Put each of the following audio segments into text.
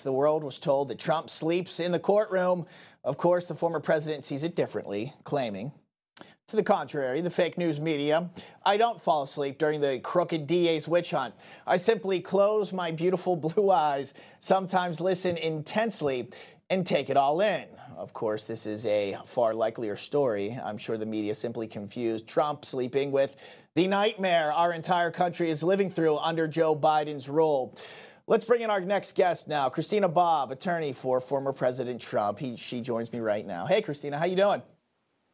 The world was told that Trump sleeps in the courtroom. Of course, the former president sees it differently, claiming, to the contrary, the fake news media, I don't fall asleep during the crooked DA's witch hunt. I simply close my beautiful blue eyes, sometimes listen intensely, and take it all in. Of course, this is a far likelier story. I'm sure the media simply confused Trump sleeping with the nightmare our entire country is living through under Joe Biden's rule. Let's bring in our next guest now, Christina Bobb, attorney for former President Trump. She joins me right now. Hey, Christina, how you doing?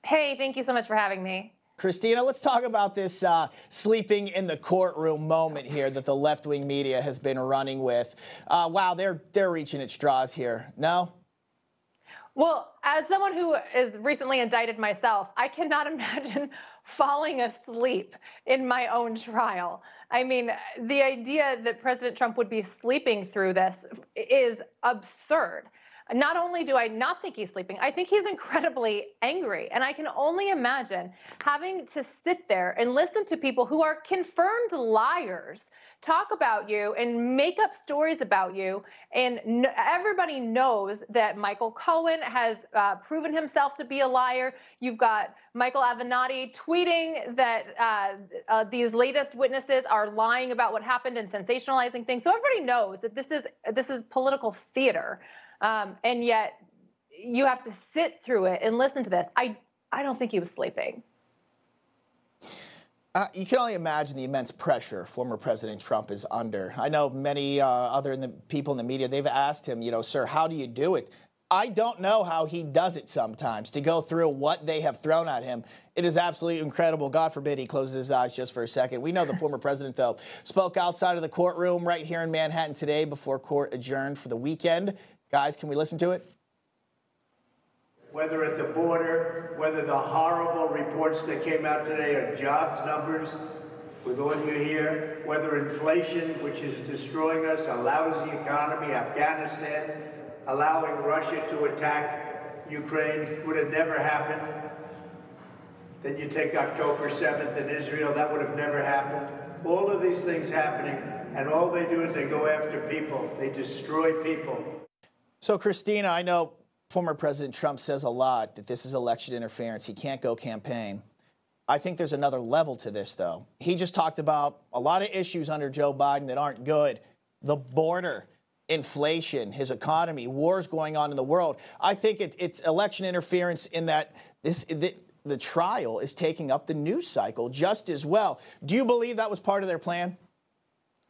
Hey, thank you so much for having me. Christina, let's talk about this sleeping in the courtroom moment here that the left-wing media has been running with. Wow, they're reaching at straws here. No? Well, as someone who is recently indicted myself, I cannot imagine falling asleep in my own trial. I mean, the idea that President Trump would be sleeping through this is absurd. Not only do I not think he's sleeping, I think he's incredibly angry. And I can only imagine having to sit there and listen to people who are confirmed liars talk about you and make up stories about you. And everybody knows that Michael Cohen has proven himself to be a liar. You've got Michael Avenatti tweeting that these latest witnesses are lying about what happened and sensationalizing things. So everybody knows that this is political theater. And yet you have to sit through it and listen to this. I don't think he was sleeping. You can only imagine the immense pressure former President Trump is under. I know many other people in the media, they've asked him, sir, how do you do it? I don't know how he does it sometimes, to go through what they have thrown at him. It is absolutely incredible. God forbid he closes his eyes just for a second. We know the former president, though, spoke outside of the courtroom right here in Manhattan today before court adjourned for the weekend. Guys, can we listen to it? Whether at the border, whether the horrible reports that came out today are jobs numbers, with all you hear, whether inflation, which is destroying us, a lousy economy, Afghanistan, allowing Russia to attack Ukraine would have never happened. Then you take October 7th in Israel, that would have never happened. All of these things happening, and all they do is they go after people. They destroy people. So, Christina, I know former President Trump says a lot that this is election interference. He can't go campaign. I think there's another level to this, though. He just talked about a lot of issues under Joe Biden that aren't good. The border, inflation, his economy, wars going on in the world. I think it's election interference in that the trial is taking up the news cycle just as well. Do you believe that was part of their plan?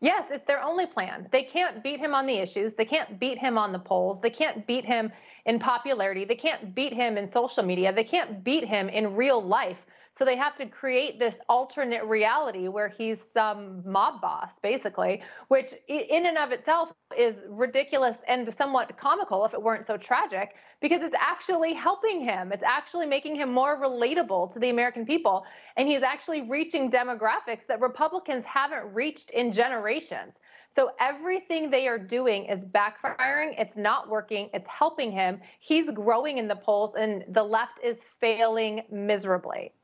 Yes, it's their only plan. They can't beat him on the issues. They can't beat him on the polls. They can't beat him in popularity. They can't beat him in social media. They can't beat him in real life. So they have to create this alternate reality where he's some mob boss, basically, which in and of itself is ridiculous and somewhat comical if it weren't so tragic, because it's actually helping him. It's actually making him more relatable to the American people. And he's actually reaching demographics that Republicans haven't reached in generations. So everything they are doing is backfiring. It's not working. It's helping him. He's growing in the polls, and the left is failing miserably.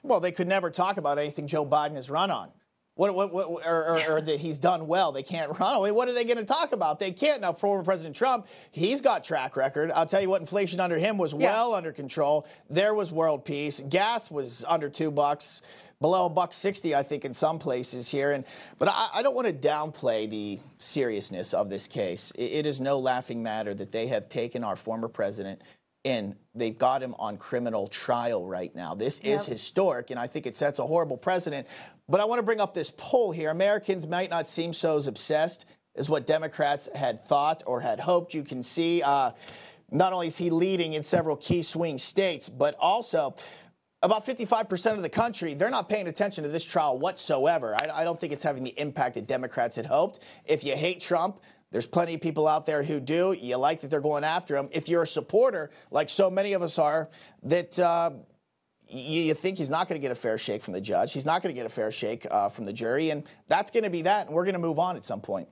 Well, they could never talk about anything Joe Biden has run on, or that he's done well. They can't run. I mean, what are they going to talk about? They can't. Now, former President Trump, he's got track record. I'll tell you what, inflation under him was well under control. There was world peace. Gas was under $2, below $1.60, I think, in some places here. But I don't want to downplay the seriousness of this case. It is no laughing matter that they have taken our former president and they've got him on criminal trial right now. This is historic, and I think it sets a horrible precedent. But I want to bring up this poll here. Americans might not seem so as obsessed as what Democrats had thought or had hoped. You can see not only is he leading in several key swing states, but also about 55% of the country, they're not paying attention to this trial whatsoever. I don't think it's having the impact that Democrats had hoped. If you hate Trump, there's plenty of people out there who do. You like that they're going after him. If you're a supporter, like so many of us are, that you think he's not going to get a fair shake from the judge. He's not going to get a fair shake from the jury. And that's going to be that. And we're going to move on at some point.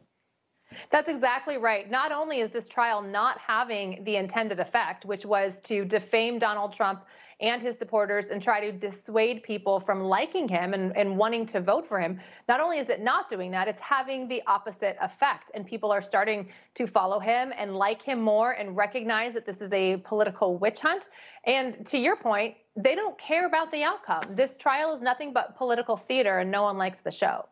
That's exactly right. Not only is this trial not having the intended effect, which was to defame Donald Trump and his supporters and try to dissuade people from liking him and wanting to vote for him. Not only is it not doing that, it's having the opposite effect. And people are starting to follow him and like him more and recognize that this is a political witch hunt. And to your point, they don't care about the outcome. This trial is nothing but political theater, and no one likes the show.